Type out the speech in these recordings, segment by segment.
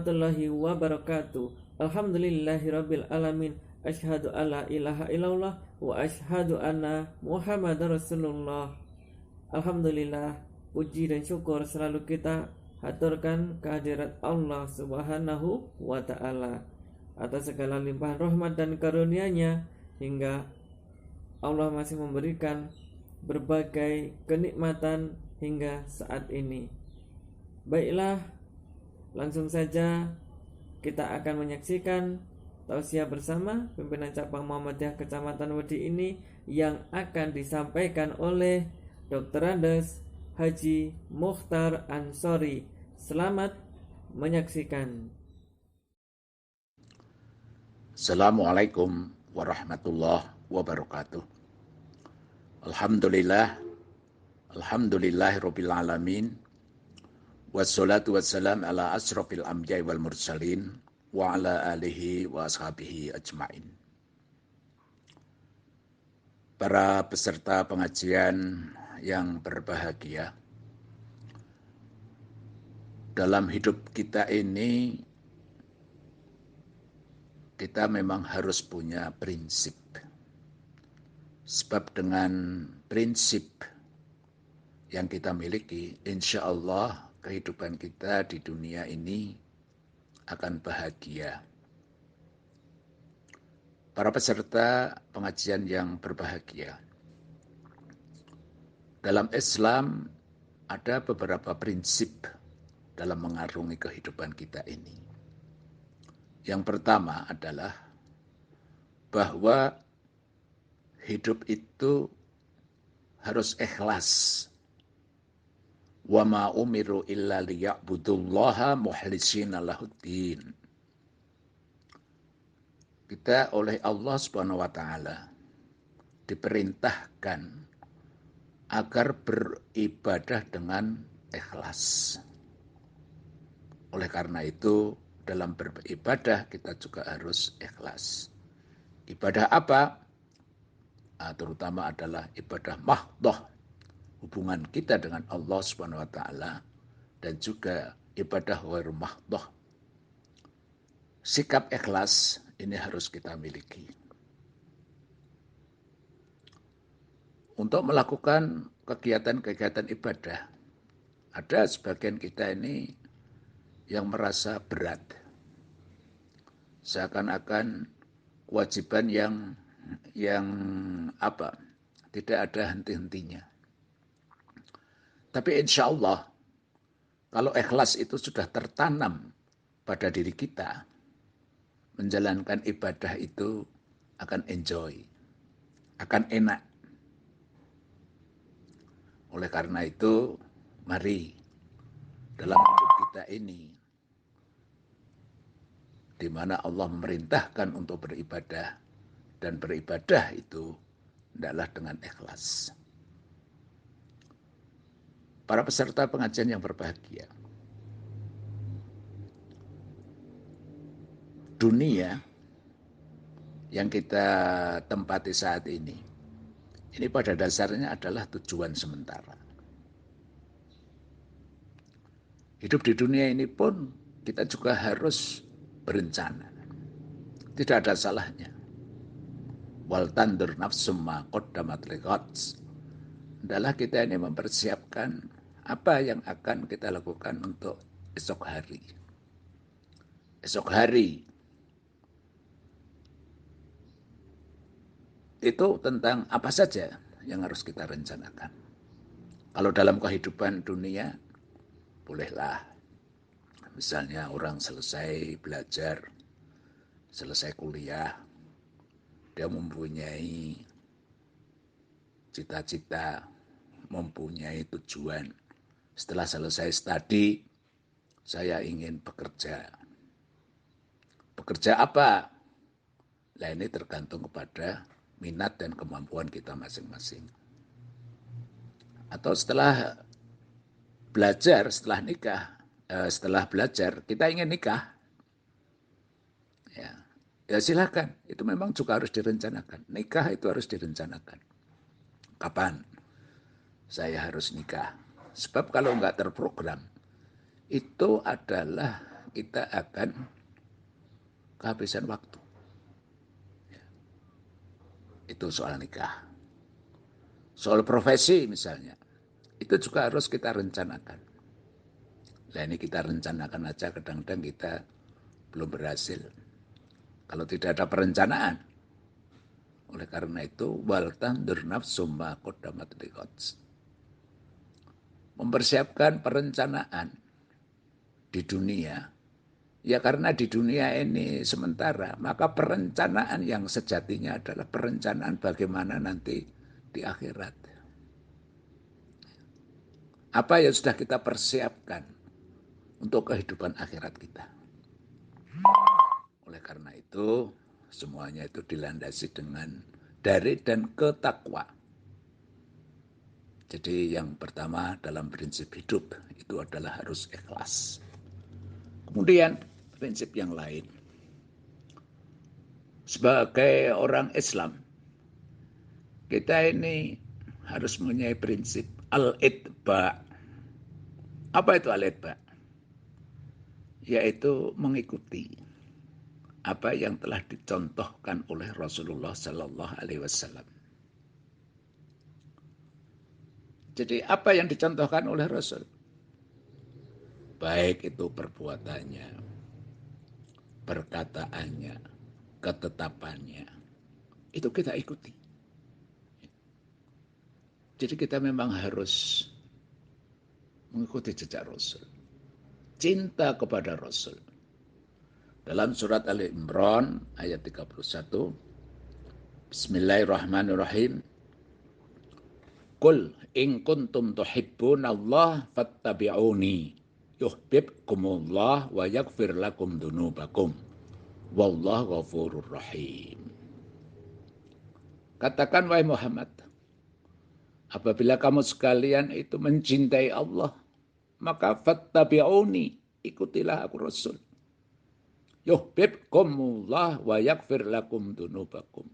warahmatullahi wabarakatuh. Alhamdulillahirabbil alamin. Asyhadu alla ilaha illallah wa asyhadu anna Muhammadar Rasulullah. Alhamdulillah, puji dan syukur selalu kita haturkan kehadirat Allah Subhanahu wa taala atas segala limpahan rahmat dan karunia-Nya, hingga Allah masih memberikan berbagai kenikmatan hingga saat ini. Baiklah, langsung saja kita akan menyaksikan tausiah bersama pimpinan cabang Muhammadiyah Kecamatan Wedi ini yang akan disampaikan oleh Dr. Andes Haji Mukhtar Ansori. Selamat menyaksikan. Assalamualaikum warahmatullahi wabarakatuh. Alhamdulillahirabbil alamin. Wassalatu wassalam ala asrofil anbiya'i wal mursalin wa ala alihi wa ashabihi ajmain. Para peserta pengajian yang berbahagia, dalam hidup kita ini kita memang harus punya prinsip. Sebab dengan prinsip yang kita miliki, insya Allah kehidupan kita di dunia ini akan bahagia. Para peserta pengajian yang berbahagia, dalam Islam ada beberapa prinsip dalam mengarungi kehidupan kita ini. Yang pertama adalah bahwa hidup itu harus ikhlas. Wa ma umiru illa liya'budullaha mukhlisina lahuddin. Kita oleh Allah Subhanahu wa taala diperintahkan agar beribadah dengan ikhlas. Oleh karena itu, dalam beribadah kita juga harus ikhlas. Ibadah apa? Terutama adalah ibadah mahdhah, hubungan kita dengan Allah Subhanahu wa taala, dan juga ibadah ghair mahdhah. Sikap ikhlas ini harus kita miliki. Untuk melakukan kegiatan-kegiatan ibadah, ada sebagian kita ini yang merasa berat. Seakan-akan kewajiban yang tidak ada henti-hentinya. Tapi insya Allah, kalau ikhlas itu sudah tertanam pada diri kita, menjalankan ibadah itu akan enjoy, akan enak. Oleh karena itu, mari dalam hidup kita ini, di mana Allah memerintahkan untuk beribadah, dan beribadah itu adalah dengan ikhlas. Para peserta pengajian yang berbahagia, dunia yang kita tempati saat ini pada dasarnya adalah tujuan sementara. Hidup di dunia ini pun kita juga harus berencana. Tidak ada salahnya. Wal tandur nafsum ma qaddamat lighad. Adalah kita ini mempersiapkan apa yang akan kita lakukan untuk esok hari. Esok hari itu tentang apa saja yang harus kita rencanakan. Kalau dalam kehidupan dunia, bolehlah. Misalnya orang selesai belajar, selesai kuliah, dia mempunyai cita-cita, mempunyai tujuan. Setelah selesai studi, saya ingin bekerja. Bekerja apa? Nah, ini tergantung kepada minat dan kemampuan kita masing-masing. Atau setelah belajar, setelah belajar, kita ingin nikah. Ya silakan, itu memang juga harus direncanakan. Nikah itu harus direncanakan. Kapan saya harus nikah? Sebab kalau enggak terprogram, itu adalah kita akan kehabisan waktu. Itu soal nikah. Soal profesi misalnya, itu juga harus kita rencanakan. Nah ini kita rencanakan aja, kadang-kadang kita belum berhasil. Kalau tidak ada perencanaan. Oleh karena itu, wal tandur nafsum ma qaddamat liqad. Mempersiapkan perencanaan di dunia. Ya karena di dunia ini sementara, maka perencanaan yang sejatinya adalah perencanaan bagaimana nanti di akhirat. Apa yang sudah kita persiapkan untuk kehidupan akhirat kita. Oleh karena itu, semuanya itu dilandasi dengan dari dan ketakwa. Jadi yang pertama dalam prinsip hidup itu adalah harus ikhlas. Kemudian prinsip yang lain. Sebagai orang Islam, kita ini harus mempunyai prinsip al-itba. Apa itu al-itba? Yaitu mengikuti apa yang telah dicontohkan oleh Rasulullah Sallallahu Alaihi Wasallam. Jadi apa yang dicontohkan oleh Rasul? Baik itu perbuatannya, perkataannya, ketetapannya. Itu kita ikuti. Jadi kita memang harus mengikuti jejak Rasul. Cinta kepada Rasul. Dalam surat Ali Imran ayat 31, Bismillahirrahmanirrahim. Qul in kuntum tuhibbunallah fattabi'uni yuhibbukumullah wa yaghfir lakum dzunubakum. Wallahu ghafurur rahim. Katakan wahai Muhammad, apabila kamu sekalian itu mencintai Allah, maka fattabi'uni, ikutilah aku Rasul. Yuhibbukumullah wa yaghfir lakum dzunubakum.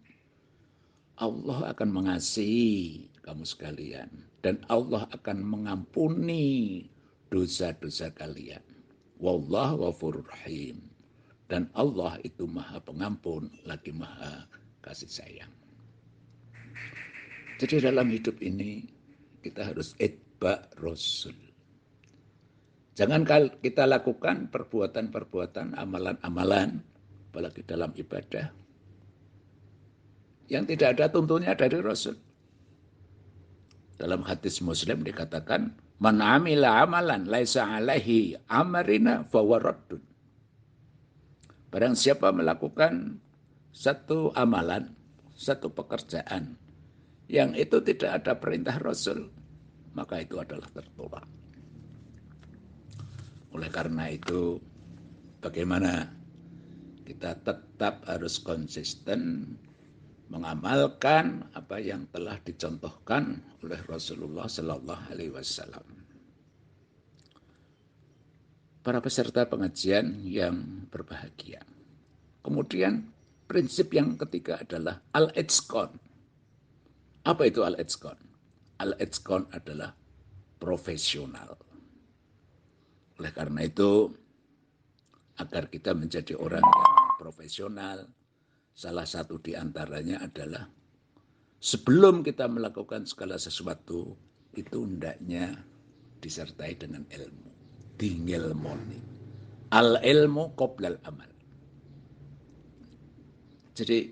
Allah akan mengasihi kamu sekalian dan Allah akan mengampuni dosa-dosa kalian. Wallahu ghafurur rahim. Dan Allah itu Maha Pengampun lagi Maha Kasih Sayang. Jadi dalam hidup ini kita harus itba Rasul. Jangan kita lakukan perbuatan-perbuatan, amalan-amalan, apalagi dalam ibadah, yang tidak ada tuntunnya dari Rasul. Dalam hadis Muslim dikatakan, man amila amalan laisa alaihi amarina fahuwa raddun. Barang siapa melakukan satu amalan, satu pekerjaan, yang itu tidak ada perintah Rasul, maka itu adalah tertolak. Oleh karena itu, bagaimana kita tetap harus konsisten mengamalkan apa yang telah dicontohkan oleh Rasulullah Sallallahu Alaihi Wasallam. Para peserta pengajian yang berbahagia. Kemudian prinsip yang ketiga adalah al-itqan. Apa itu al-itqan? Al-itqan adalah profesional. Oleh karena itu, agar kita menjadi orang yang profesional, salah satu di antaranya adalah sebelum kita melakukan segala sesuatu, itu hendaknya disertai dengan ilmu. Dingilmoni. Al-ilmu qoblal amal. Jadi,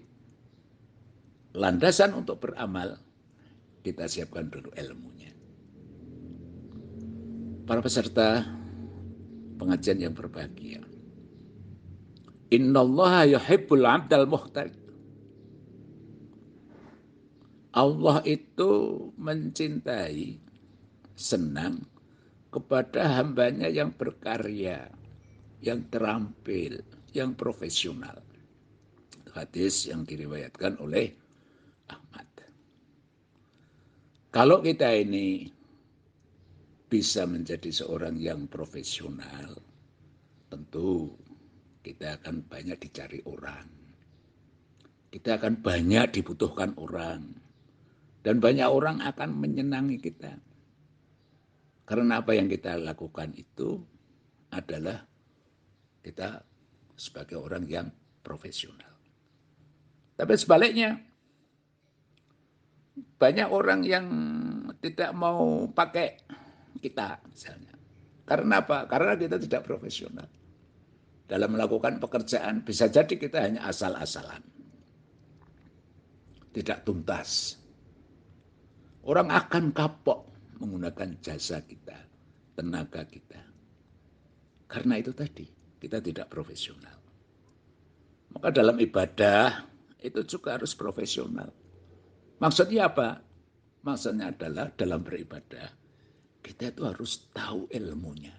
landasan untuk beramal, kita siapkan dulu ilmunya. Para peserta pengajian yang berbahagia. Innallaha yuhibbul 'abdal muhtaj. Allah itu mencintai, senang kepada hambanya yang berkarya, yang terampil, yang profesional. Hadis yang diriwayatkan oleh Ahmad. Kalau kita ini bisa menjadi seorang yang profesional, tentu kita akan banyak dicari orang. Kita akan banyak dibutuhkan orang. Dan banyak orang akan menyenangi kita. Karena apa yang kita lakukan itu adalah kita sebagai orang yang profesional. Tapi sebaliknya, banyak orang yang tidak mau pakai kita misalnya. Karena apa? Karena kita tidak profesional. Dalam melakukan pekerjaan bisa jadi kita hanya asal-asalan. Tidak tuntas. Orang akan kapok menggunakan jasa kita, tenaga kita. Karena itu tadi, kita tidak profesional. Maka dalam ibadah itu juga harus profesional. Maksudnya apa? Maksudnya adalah dalam beribadah, kita itu harus tahu ilmunya.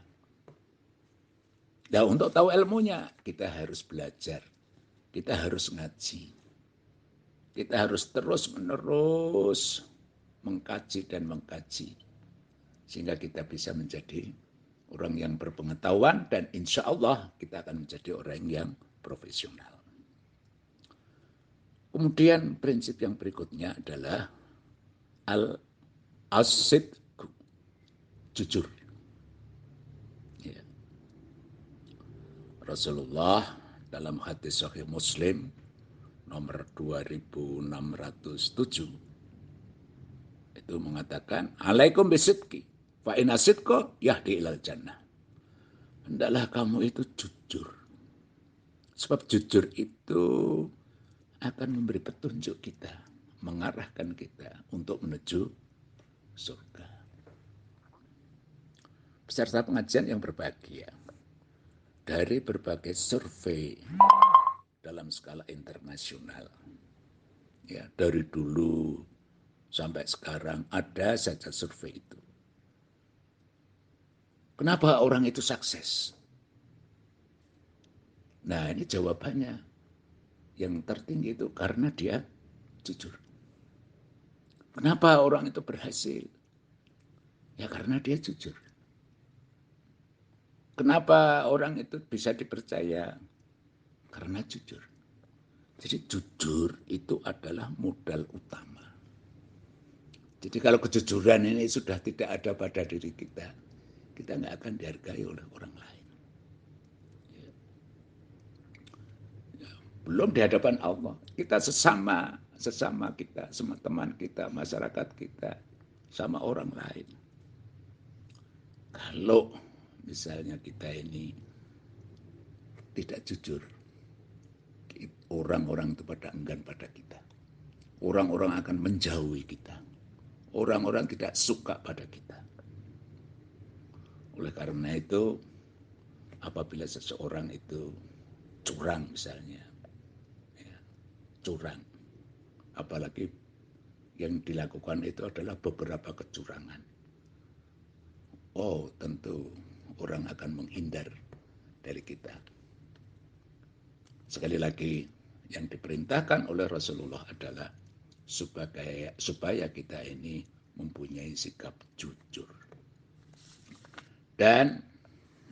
Nah, untuk tahu ilmunya, kita harus belajar. Kita harus ngaji. Kita harus terus-menerus mengkaji dan mengkaji. Sehingga kita bisa menjadi orang yang berpengetahuan dan insya Allah kita akan menjadi orang yang profesional. Kemudian prinsip yang berikutnya adalah al-asidku, jujur. Ya. Rasulullah dalam hadis Sahih Muslim nomor 2607 itu mengatakan, alaikum bisidqi fa in asidqa yahdi ilal jannah. Hendaklah kamu itu jujur. Sebab jujur itu akan memberi petunjuk kita, mengarahkan kita untuk menuju surga. Peserta pengajian yang berbahagia, dari berbagai survei dalam skala internasional, ya dari dulu sampai sekarang ada saja survei itu. Kenapa orang itu sukses? Nah, ini jawabannya. Yang tertinggi itu karena dia jujur. Kenapa orang itu berhasil? Ya karena dia jujur. Kenapa orang itu bisa dipercaya? Karena jujur. Jadi jujur itu adalah modal utama. Jadi kalau kejujuran ini sudah tidak ada pada diri kita, kita nggak akan dihargai oleh orang lain. Ya. Belum di hadapan Allah. Kita sesama kita, sama teman kita, masyarakat kita, sama orang lain. Kalau misalnya kita ini tidak jujur, orang-orang itu pada enggan pada kita. Orang-orang akan menjauhi kita. Orang-orang tidak suka pada kita. Oleh karena itu, apabila seseorang itu curang misalnya, ya, curang, apalagi yang dilakukan itu adalah beberapa kecurangan. Oh, tentu orang akan menghindar dari kita. Sekali lagi, yang diperintahkan oleh Rasulullah adalah supaya kita ini mempunyai sikap jujur. Dan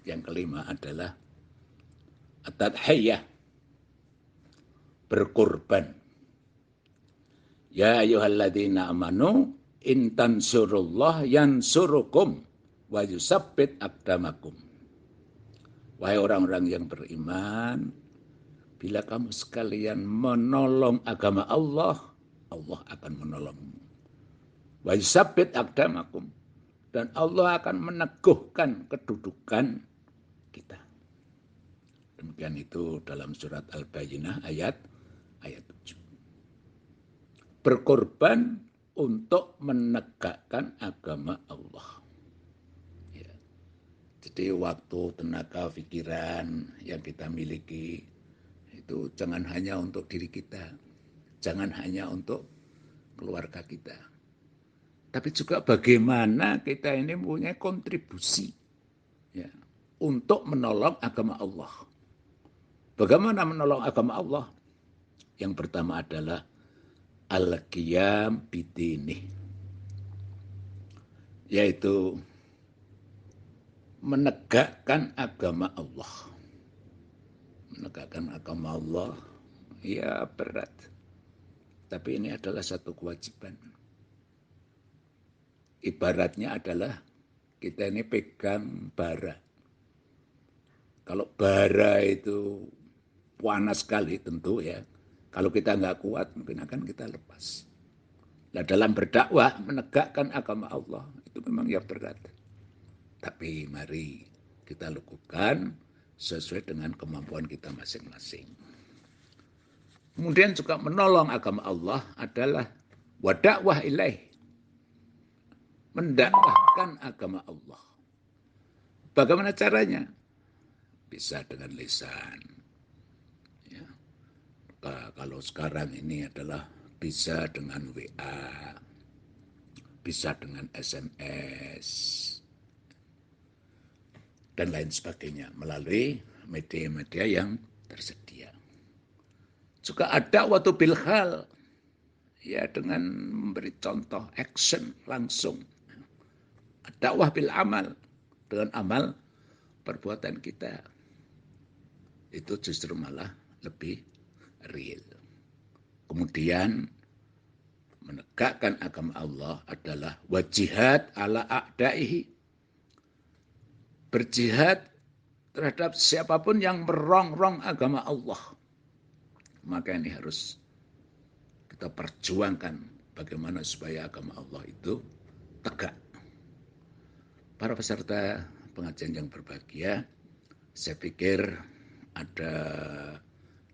yang kelima adalah at-tadhiyah, berkorban. Ya ayyuhalladzina amanu in tansurullah yansurukum wa yusabbit aqdamakum. Wahai orang-orang yang beriman, bila kamu sekalian menolong agama Allah, Allah akan menolongmu. Wa yusabbit aqdamakum, dan Allah akan meneguhkan kedudukan kita. Demikian itu dalam surat Al-Bayyinah ayat 7. Berkorban untuk menegakkan agama Allah. Ya. Jadi waktu, tenaga, pikiran yang kita miliki itu jangan hanya untuk diri kita, jangan hanya untuk keluarga kita, tapi juga bagaimana kita ini punya kontribusi, ya, untuk menolong agama Allah. Bagaimana menolong agama Allah? Yang pertama adalah al-qiyam bidinih, yaitu menegakkan agama Allah. Menegakkan agama Allah, ya berat. Tapi ini adalah satu kewajiban. Ibaratnya adalah kita ini pegang bara. Kalau bara itu panas sekali tentu ya. Kalau kita nggak kuat mungkin akan kita lepas. Nah, dalam berdakwah menegakkan agama Allah itu memang yang berat. Tapi mari kita lakukan sesuai dengan kemampuan kita masing-masing. Kemudian juga menolong agama Allah adalah wadakwah ilaih. Mendakwahkan agama Allah. Bagaimana caranya? Bisa dengan lisan. Ya. Kalau sekarang ini adalah bisa dengan WA, bisa dengan SMS, dan lain sebagainya melalui media-media yang tersedia. Juga ada waktu bilhal, ya dengan memberi contoh action langsung. Dakwah bil amal, dengan amal perbuatan kita. Itu justru malah lebih real. Kemudian menegakkan agama Allah adalah wajihad ala a'daihi. Berjihad terhadap siapapun yang merongrong agama Allah. Maka ini harus kita perjuangkan bagaimana supaya agama Allah itu tegak. Para peserta pengajian yang berbahagia, saya pikir ada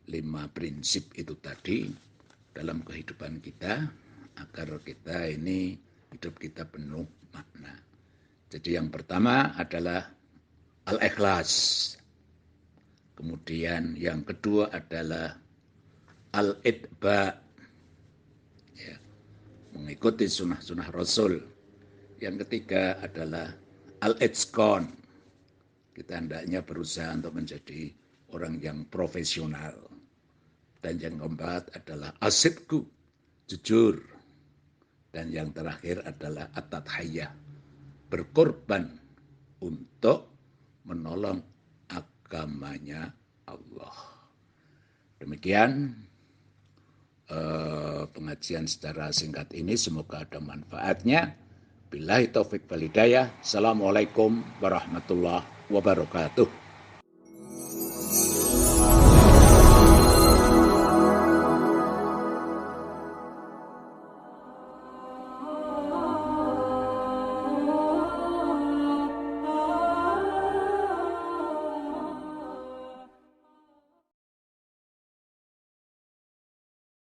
5 prinsip itu tadi dalam kehidupan kita agar kita ini hidup kita penuh makna. Jadi yang pertama adalah al-ikhlas. Kemudian yang kedua adalah al-itba, ya, mengikuti sunnah-sunnah Rasul. Yang ketiga adalah al-itqan. Kita hendaknya berusaha untuk menjadi orang yang profesional. Dan yang keempat adalah asidku, jujur. Dan yang terakhir adalah at-tadhiyah, berkorban untuk menolong agamanya Allah. Demikian pengajian secara singkat ini, semoga ada manfaatnya. Billahi taufik wal hidayah. Assalamualaikum warahmatullahi wabarakatuh.